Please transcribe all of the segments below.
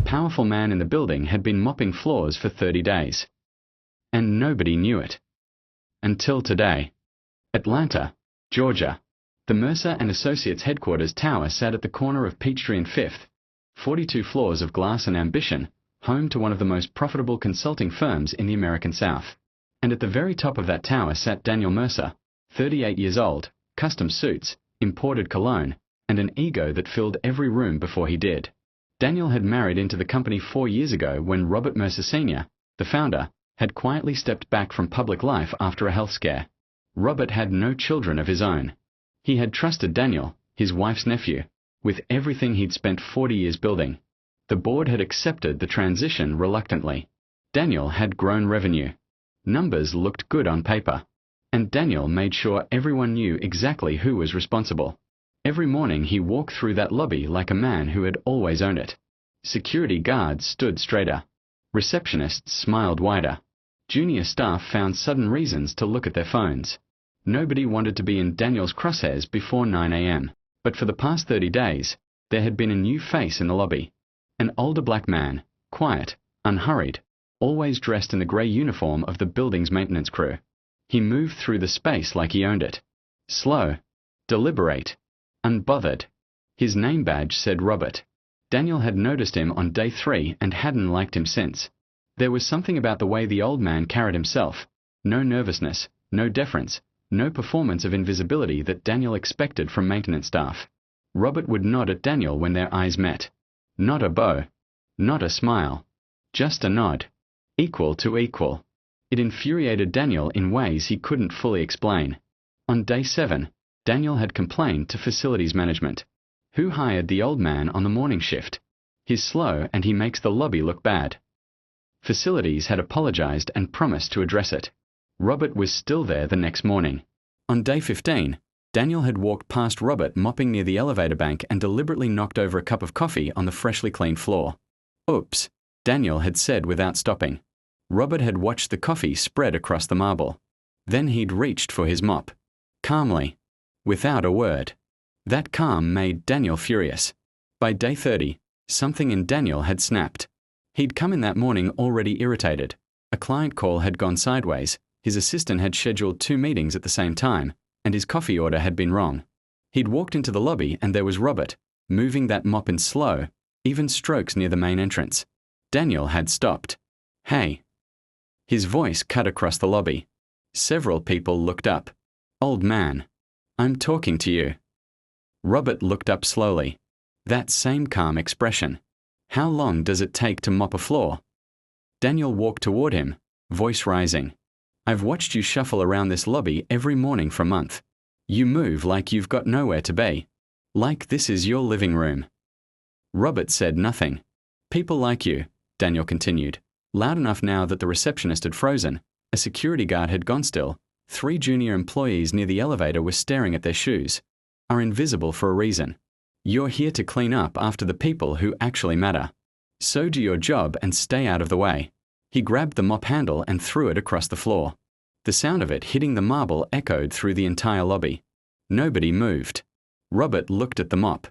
powerful man in the building had been mopping floors for 30 days. And nobody knew it. Until today. Atlanta, Georgia. The Mercer and Associates headquarters tower sat at the corner of Peachtree and 5th, 42 floors of glass and ambition, home to one of the most profitable consulting firms in the American South. And at the very top of that tower sat Daniel Mercer, 38 years old, custom suits, imported cologne, and an ego that filled every room before he did. Daniel had married into the company 4 years ago when Robert Mercer Sr., the founder, had quietly stepped back from public life after a health scare. Robert had no children of his own. He had trusted Daniel, his wife's nephew, with everything he'd spent 40 years building. The board had accepted the transition reluctantly. Daniel had grown revenue. Numbers looked good on paper. And Daniel made sure everyone knew exactly who was responsible. Every morning he walked through that lobby like a man who had always owned it. Security guards stood straighter. Receptionists smiled wider. Junior staff found sudden reasons to look at their phones. Nobody wanted to be in Daniel's crosshairs before 9 a.m. But for the past 30 days, there had been a new face in the lobby. An older black man, quiet, unhurried, always dressed in the grey uniform of the building's maintenance crew. He moved through the space like he owned it. Slow, deliberate, unbothered. His name badge said Robert. Daniel had noticed him on day 3 and hadn't liked him since. There was something about the way the old man carried himself. No nervousness, no deference, no performance of invisibility that Daniel expected from maintenance staff. Robert would nod at Daniel when their eyes met. Not a bow. Not a smile. Just a nod. Equal to equal. It infuriated Daniel in ways he couldn't fully explain. On day 7, Daniel had complained to facilities management. Who hired the old man on the morning shift? He's slow and he makes the lobby look bad. Facilities had apologized and promised to address it. Robert was still there the next morning. On day 15, Daniel had walked past Robert mopping near the elevator bank and deliberately knocked over a cup of coffee on the freshly cleaned floor. Oops, Daniel had said without stopping. Robert had watched the coffee spread across the marble. Then he'd reached for his mop. Calmly. Without a word. That calm made Daniel furious. By day 30, something in Daniel had snapped. He'd come in that morning already irritated. A client call had gone sideways, his assistant had scheduled 2 meetings at the same time, and his coffee order had been wrong. He'd walked into the lobby and there was Robert, moving that mop in slow, even strokes near the main entrance. Daniel had stopped. Hey. His voice cut across the lobby. Several people looked up. Old man. I'm talking to you. Robert looked up slowly. That same calm expression. How long does it take to mop a floor? Daniel walked toward him, voice rising. I've watched you shuffle around this lobby every morning for a month. You move like you've got nowhere to be. Like this is your living room. Robert said nothing. People like you, Daniel continued, loud enough now that the receptionist had frozen, a security guard had gone still, 3 junior employees near the elevator were staring at their shoes, are invisible for a reason. You're here to clean up after the people who actually matter. So do your job and stay out of the way. He grabbed the mop handle and threw it across the floor. The sound of it hitting the marble echoed through the entire lobby. Nobody moved. Robert looked at the mop.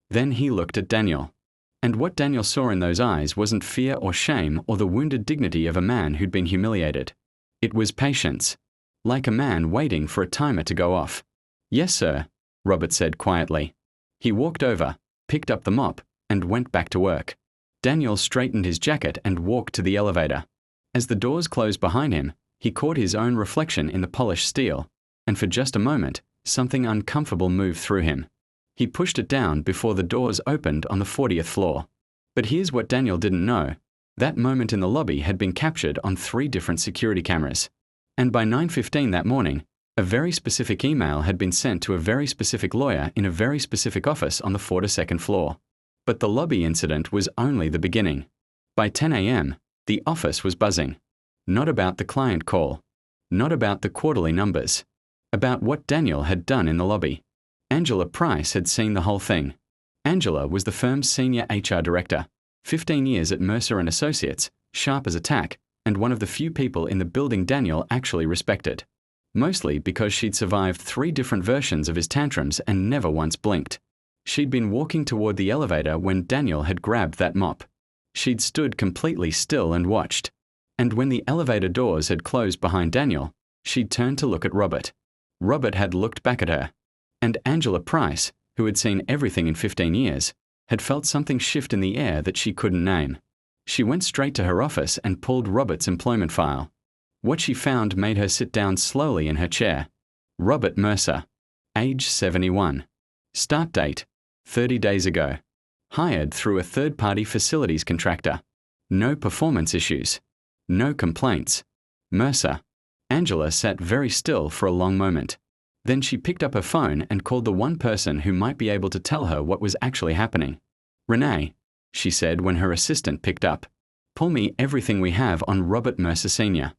Then he looked at Daniel. And what Daniel saw in those eyes wasn't fear or shame or the wounded dignity of a man who'd been humiliated. It was patience. Like a man waiting for a timer to go off. Yes, sir, Robert said quietly. He walked over, picked up the mop, and went back to work. Daniel straightened his jacket and walked to the elevator. As the doors closed behind him, he caught his own reflection in the polished steel, and for just a moment, something uncomfortable moved through him. He pushed it down before the doors opened on the 40th floor. But here's what Daniel didn't know. That moment in the lobby had been captured on 3 different security cameras. And by 9:15 that morning, a very specific email had been sent to a very specific lawyer in a very specific office on the 42nd floor. But the lobby incident was only the beginning. By 10 a.m., the office was buzzing. Not about the client call. Not about the quarterly numbers. About what Daniel had done in the lobby. Angela Price had seen the whole thing. Angela was the firm's senior HR director, 15 years at Mercer and Associates, sharp as a tack, and one of the few people in the building Daniel actually respected. Mostly because she'd survived 3 different versions of his tantrums and never once blinked. She'd been walking toward the elevator when Daniel had grabbed that mop. She'd stood completely still and watched. And when the elevator doors had closed behind Daniel, she'd turned to look at Robert. Robert had looked back at her. And Angela Price, who had seen everything in 15 years, had felt something shift in the air that she couldn't name. She went straight to her office and pulled Robert's employment file. What she found made her sit down slowly in her chair. Robert Mercer. Age 71. Start date 30 days ago. Hired through a third-party facilities contractor. No performance issues. No complaints. Mercer. Angela sat very still for a long moment. Then she picked up her phone and called the one person who might be able to tell her what was actually happening. Renee, she said when her assistant picked up. Pull me everything we have on Robert Mercer Sr.,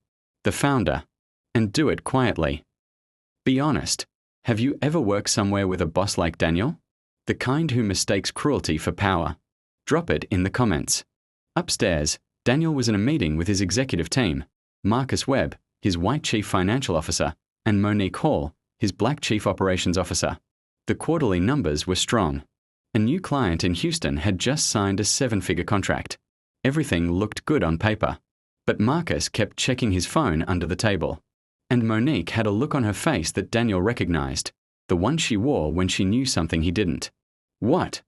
the founder, and do it quietly. Be honest. Have you ever worked somewhere with a boss like Daniel? The kind who mistakes cruelty for power. Drop it in the comments. Upstairs, Daniel was in a meeting with his executive team, Marcus Webb, his white chief financial officer, and Monique Hall, his black chief operations officer. The quarterly numbers were strong. A new client in Houston had just signed a 7-figure contract. Everything looked good on paper. But Marcus kept checking his phone under the table. And Monique had a look on her face that Daniel recognized, the one she wore when she knew something he didn't. What?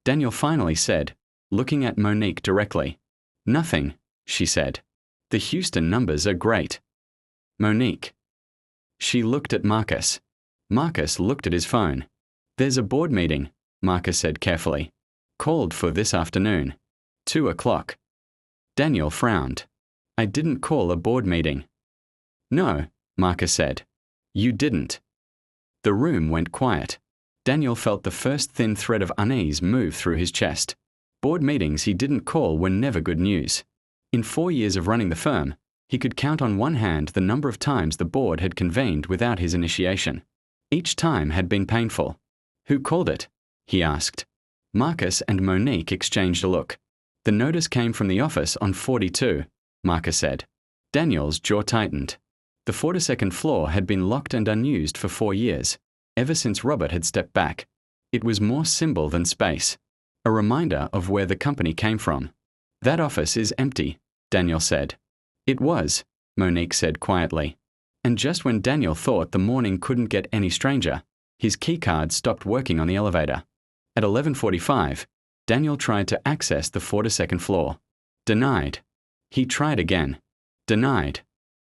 Daniel finally said, looking at Monique directly. Nothing, she said. The Houston numbers are great. Monique. She looked at Marcus. Marcus looked at his phone. There's a board meeting, Marcus said carefully. Called for this afternoon. 2 o'clock. Daniel frowned. I didn't call a board meeting. No, Marcus said. You didn't. The room went quiet. Daniel felt the first thin thread of unease move through his chest. Board meetings he didn't call were never good news. In 4 years of running the firm, he could count on one hand the number of times the board had convened without his initiation. Each time had been painful. Who called it? He asked. Marcus and Monique exchanged a look. The notice came from the office on 42, Marcus said. Daniel's jaw tightened. The 42nd floor had been locked and unused for 4 years, ever since Robert had stepped back. It was more symbol than space. A reminder of where the company came from. That office is empty, Daniel said. It was, Monique said quietly. And just when Daniel thought the morning couldn't get any stranger, his keycard stopped working on the elevator. At 11:45, Daniel tried to access the 42nd floor. Denied. He tried again. Denied.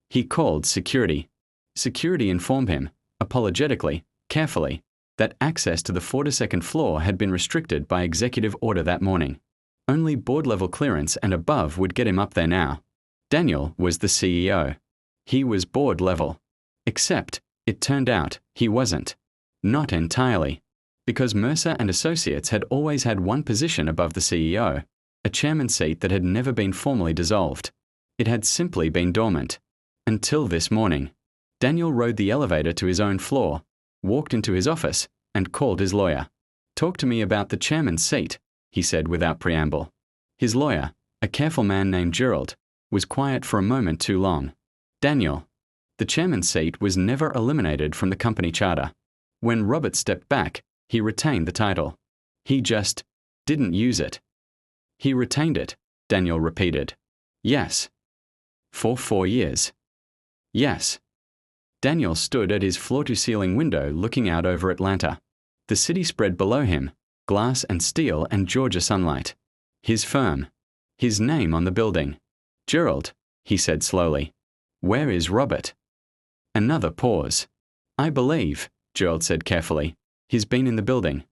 He called security. Security informed him, apologetically, carefully, that access to the 42nd floor had been restricted by executive order that morning. Only board-level clearance and above would get him up there now. Daniel was the CEO. He was board level. Except, it turned out, he wasn't. Not entirely. Because Mercer and Associates had always had one position above the CEO, a chairman's seat that had never been formally dissolved. It had simply been dormant. Until this morning. Daniel rode the elevator to his own floor, walked into his office, and called his lawyer. Talk to me about the chairman's seat, he said without preamble. His lawyer, a careful man named Gerald, was quiet for a moment too long. Daniel. The chairman's seat was never eliminated from the company charter. When Robert stepped back, he retained the title. He just didn't use it. He retained it, Daniel repeated. Yes. For 4 years. Yes. Daniel stood at his floor-to-ceiling window looking out over Atlanta. The city spread below him, glass and steel and Georgia sunlight. His firm. His name on the building. Gerald, he said slowly. Where is Robert? Another pause. I believe, Gerald said carefully, he's been in the building.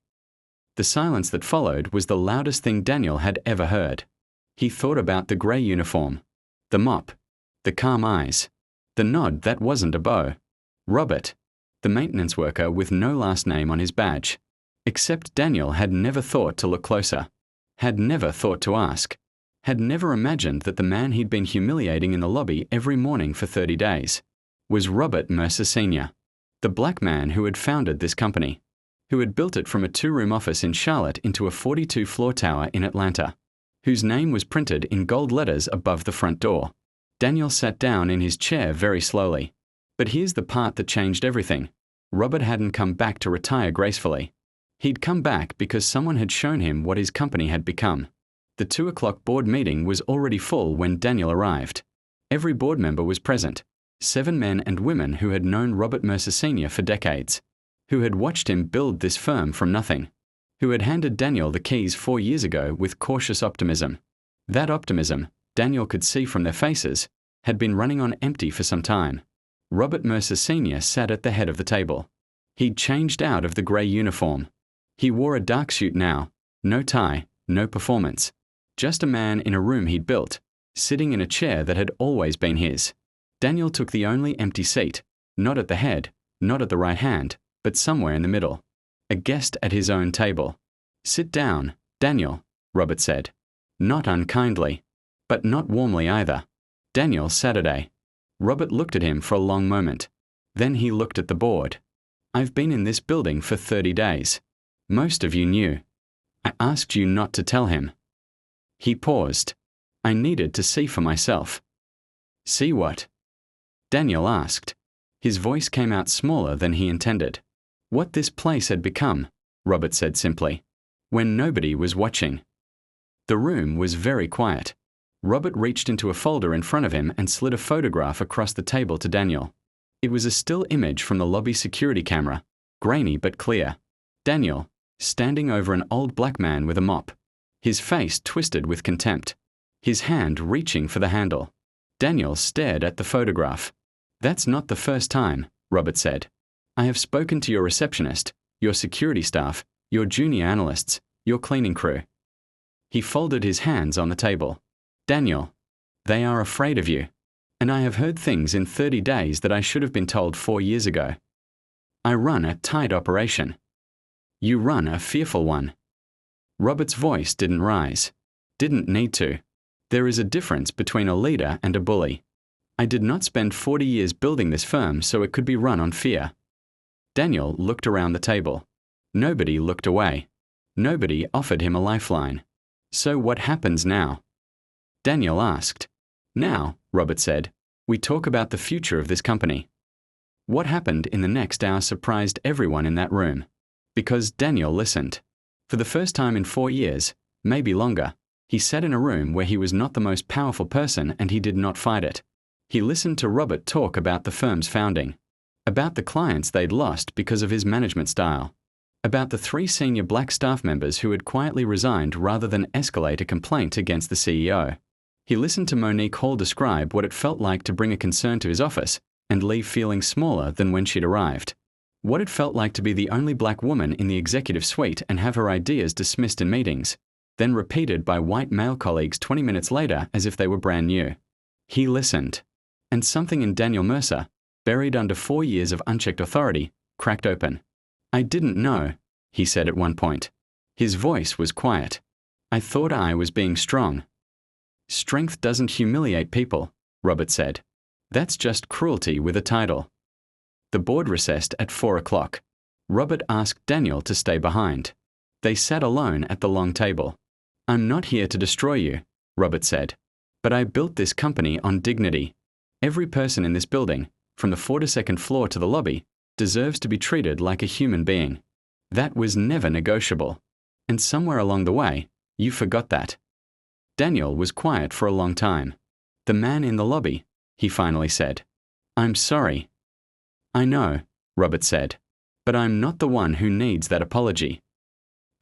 The silence that followed was the loudest thing Daniel had ever heard. He thought about the grey uniform, the mop, the calm eyes, the nod that wasn't a bow. Robert, the maintenance worker with no last name on his badge. Except Daniel had never thought to look closer, had never thought to ask, had never imagined that the man he'd been humiliating in the lobby every morning for 30 days was Robert Mercer Sr., the black man who had founded this company, who had built it from a 2-room office in Charlotte into a 42-floor tower in Atlanta, whose name was printed in gold letters above the front door. Daniel sat down in his chair very slowly. But here's the part that changed everything. Robert hadn't come back to retire gracefully. He'd come back because someone had shown him what his company had become. The 2 o'clock board meeting was already full when Daniel arrived. Every board member was present, 7 men and women who had known Robert Mercer Sr. for decades, who had watched him build this firm from nothing, who had handed Daniel the keys 4 years ago with cautious optimism. That optimism, Daniel could see from their faces, had been running on empty for some time. Robert Mercer Sr. sat at the head of the table. He'd changed out of the grey uniform. He wore a dark suit now, no tie, no performance. Just a man in a room he'd built, sitting in a chair that had always been his. Daniel took the only empty seat, not at the head, not at the right hand, but somewhere in the middle. A guest at his own table. "Sit down, Daniel," Robert said. Not unkindly, but not warmly either. Daniel Saturday. Robert looked at him for a long moment. Then he looked at the board. "I've been in this building for 30 days. Most of you knew. I asked you not to tell him." He paused. "I needed to see for myself." "See what?" Daniel asked. His voice came out smaller than he intended. "What this place had become," Robert said simply, "when nobody was watching." The room was very quiet. Robert reached into a folder in front of him and slid a photograph across the table to Daniel. It was a still image from the lobby security camera, grainy but clear. Daniel, standing over an old black man with a mop, his face twisted with contempt, his hand reaching for the handle. Daniel stared at the photograph. "That's not the first time," Robert said. "I have spoken to your receptionist, your security staff, your junior analysts, your cleaning crew." He folded his hands on the table. "Daniel, they are afraid of you. And I have heard things in 30 days that I should have been told 4 years ago. I run a tight operation. You run a fearful one." Robert's voice didn't rise. Didn't need to. There is a difference between a leader and a bully. I did not spend 40 years building this firm so it could be run on fear. Daniel looked around the table. Nobody looked away. Nobody offered him a lifeline. "So what happens now?" Daniel asked. "Now," Robert said, "we talk about the future of this company." What happened in the next hour surprised everyone in that room. Because Daniel listened. For the first time in 4 years, maybe longer, he sat in a room where he was not the most powerful person and he did not fight it. He listened to Robert talk about the firm's founding, about the clients they'd lost because of his management style, about the 3 senior black staff members who had quietly resigned rather than escalate a complaint against the CEO. He listened to Monique Hall describe what it felt like to bring a concern to his office and leave feeling smaller than when she'd arrived. What it felt like to be the only black woman in the executive suite and have her ideas dismissed in meetings, then repeated by white male colleagues 20 minutes later as if they were brand new. He listened. And something in Daniel Mercer, buried under 4 years of unchecked authority, cracked open. "I didn't know," he said at one point. His voice was quiet. "I thought I was being strong." "Strength doesn't humiliate people," Robert said. "That's just cruelty with a title." The board recessed at 4 o'clock. Robert asked Daniel to stay behind. They sat alone at the long table. "I'm not here to destroy you," Robert said. "But I built this company on dignity. Every person in this building, from the 42nd floor to the lobby, deserves to be treated like a human being. That was never negotiable. And somewhere along the way, you forgot that." Daniel was quiet for a long time. "The man in the lobby," he finally said. "I'm sorry." "I know," Robert said, "but I'm not the one who needs that apology."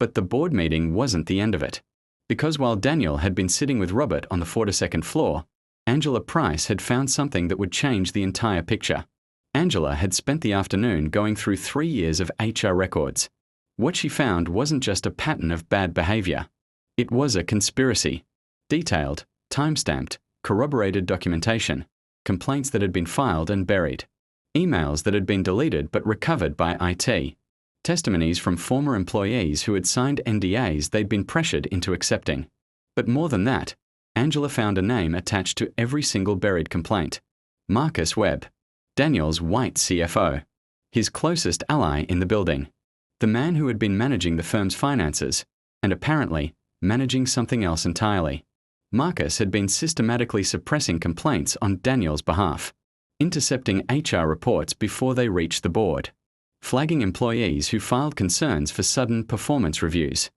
But the board meeting wasn't the end of it. Because while Daniel had been sitting with Robert on the 42nd floor, Angela Price had found something that would change the entire picture. Angela had spent the afternoon going through 3 years of HR records. What she found wasn't just a pattern of bad behavior. It was a conspiracy. Detailed, time-stamped, corroborated documentation, complaints that had been filed and buried, emails that had been deleted but recovered by IT, testimonies from former employees who had signed NDAs they'd been pressured into accepting. But more than that, Angela found a name attached to every single buried complaint. Marcus Webb, Daniel's white CFO, his closest ally in the building, the man who had been managing the firm's finances, and apparently managing something else entirely. Marcus had been systematically suppressing complaints on Daniel's behalf, intercepting HR reports before they reached the board, flagging employees who filed concerns for sudden performance reviews.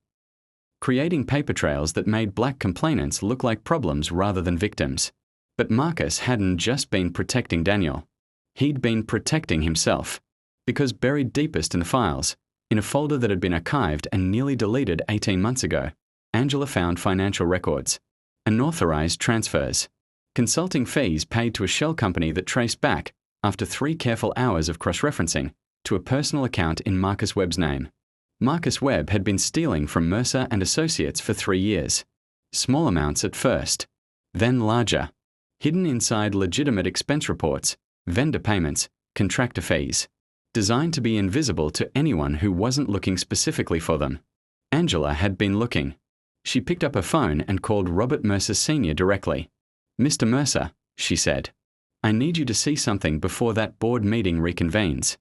creating paper trails that made black complainants look like problems rather than victims. But Marcus hadn't just been protecting Daniel. He'd been protecting himself. Because buried deepest in the files, in a folder that had been archived and nearly deleted 18 months ago, Angela found financial records, unauthorized transfers, consulting fees paid to a shell company that traced back, after 3 careful hours of cross-referencing, to a personal account in Marcus Webb's name. Marcus Webb had been stealing from Mercer and Associates for 3 years. Small amounts at first, then larger, hidden inside legitimate expense reports, vendor payments, contractor fees, designed to be invisible to anyone who wasn't looking specifically for them. Angela had been looking. She picked up her phone and called Robert Mercer Sr. directly. "Mr. Mercer," she said, "I need you to see something before that board meeting reconvenes."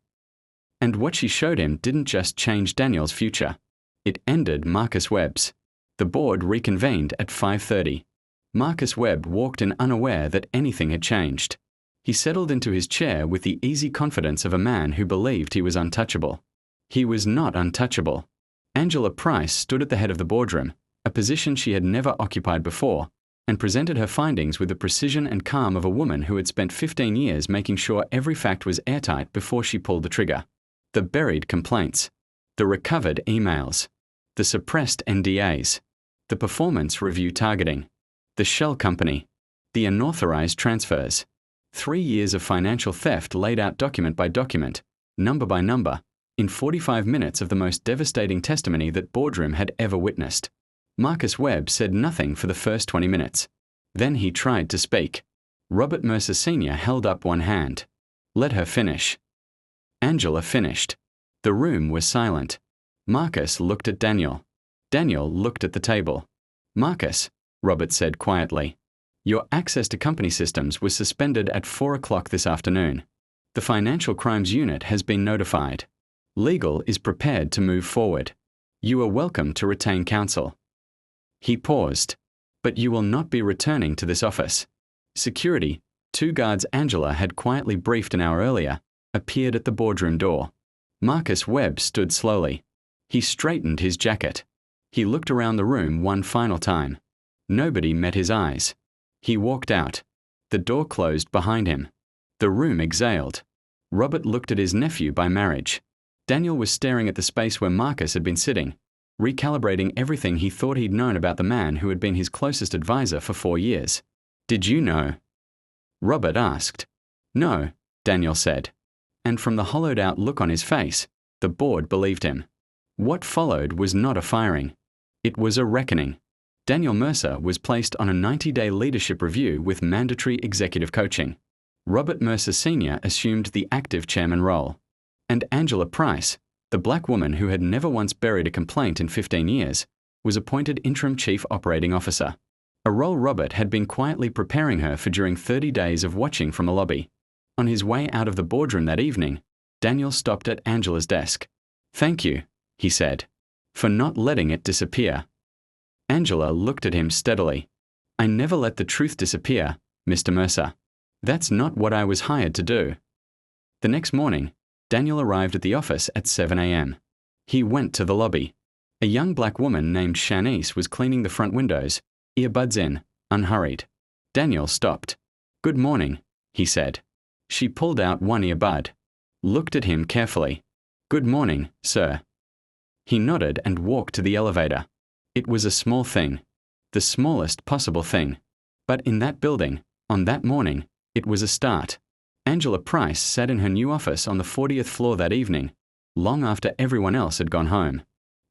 And what she showed him didn't just change Daniel's future. It ended Marcus Webb's. The board reconvened at 5:30. Marcus Webb walked in unaware that anything had changed. He settled into his chair with the easy confidence of a man who believed he was untouchable. He was not untouchable. Angela Price stood at the head of the boardroom, a position she had never occupied before, and presented her findings with the precision and calm of a woman who had spent 15 years making sure every fact was airtight before she pulled the trigger. The buried complaints, the recovered emails, the suppressed NDAs, the performance review targeting, the shell company, the unauthorized transfers. 3 years of financial theft laid out document by document, number by number, in 45 minutes of the most devastating testimony that boardroom had ever witnessed. Marcus Webb said nothing for the first 20 minutes. Then he tried to speak. Robert Mercer Sr. held up one hand. "Let her finish." Angela finished. The room was silent. Marcus looked at Daniel. Daniel looked at the table. "Marcus," Robert said quietly, "your access to company systems was suspended at 4 o'clock this afternoon. The Financial Crimes Unit has been notified. Legal is prepared to move forward. You are welcome to retain counsel." He paused. "But you will not be returning to this office." Security, 2 guards Angela had quietly briefed an hour earlier, appeared at the boardroom door. Marcus Webb stood slowly. He straightened his jacket. He looked around the room one final time. Nobody met his eyes. He walked out. The door closed behind him. The room exhaled. Robert looked at his nephew by marriage. Daniel was staring at the space where Marcus had been sitting, recalibrating everything he thought he'd known about the man who had been his closest advisor for 4 years. "Did you know?" Robert asked. "No," Daniel said. And from the hollowed-out look on his face, the board believed him. What followed was not a firing. It was a reckoning. Daniel Mercer was placed on a 90-day leadership review with mandatory executive coaching. Robert Mercer Sr. assumed the active chairman role. And Angela Price, the black woman who had never once buried a complaint in 15 years, was appointed interim chief operating officer, a role Robert had been quietly preparing her for during 30 days of watching from a lobby. On his way out of the boardroom that evening, Daniel stopped at Angela's desk. "Thank you," he said, "for not letting it disappear." Angela looked at him steadily. "I never let the truth disappear, Mr. Mercer. That's not what I was hired to do." The next morning, Daniel arrived at the office at 7 a.m. He went to the lobby. A young black woman named Shanice was cleaning the front windows, earbuds in, unhurried. Daniel stopped. "Good morning," he said. She pulled out one earbud, looked at him carefully. "Good morning, sir." He nodded and walked to the elevator. It was a small thing, the smallest possible thing. But in that building, on that morning, it was a start. Angela Price sat in her new office on the 40th floor that evening, long after everyone else had gone home.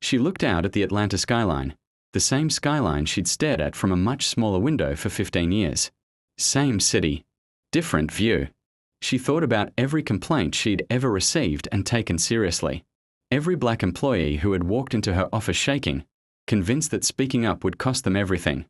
She looked out at the Atlanta skyline, the same skyline she'd stared at from a much smaller window for 15 years. Same city, different view. She thought about every complaint she'd ever received and taken seriously. Every black employee who had walked into her office shaking, convinced that speaking up would cost them everything.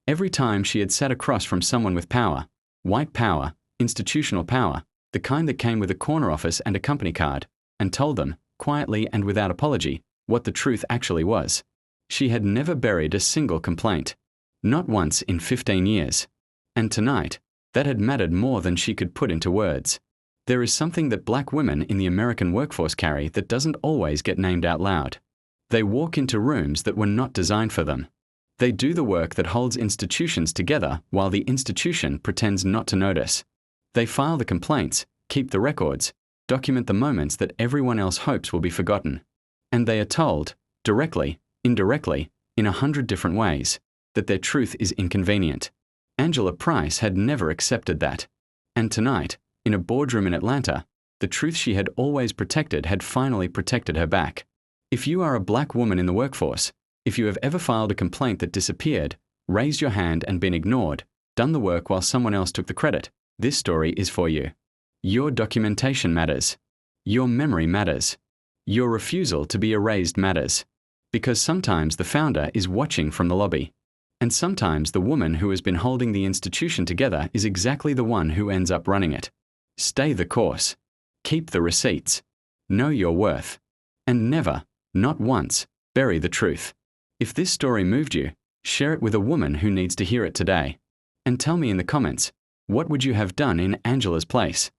Every time she had sat across from someone with power, white power, institutional power, the kind that came with a corner office and a company card, and told them, quietly and without apology, what the truth actually was. She had never buried a single complaint. Not once in 15 years. And tonight, that had mattered more than she could put into words. There is something that black women in the American workforce carry that doesn't always get named out loud. They walk into rooms that were not designed for them. They do the work that holds institutions together while the institution pretends not to notice. They file the complaints, keep the records, document the moments that everyone else hopes will be forgotten. And they are told, directly, indirectly, in 100 different ways, that their truth is inconvenient. Angela Price had never accepted that. And tonight, in a boardroom in Atlanta, the truth she had always protected had finally protected her back. If you are a black woman in the workforce, if you have ever filed a complaint that disappeared, raised your hand and been ignored, done the work while someone else took the credit, this story is for you. Your documentation matters. Your memory matters. Your refusal to be erased matters. Because sometimes the founder is watching from the lobby. And sometimes the woman who has been holding the institution together is exactly the one who ends up running it. Stay the course. Keep the receipts. Know your worth. And never, not once, bury the truth. If this story moved you, share it with a woman who needs to hear it today. And tell me in the comments, what would you have done in Angela's place?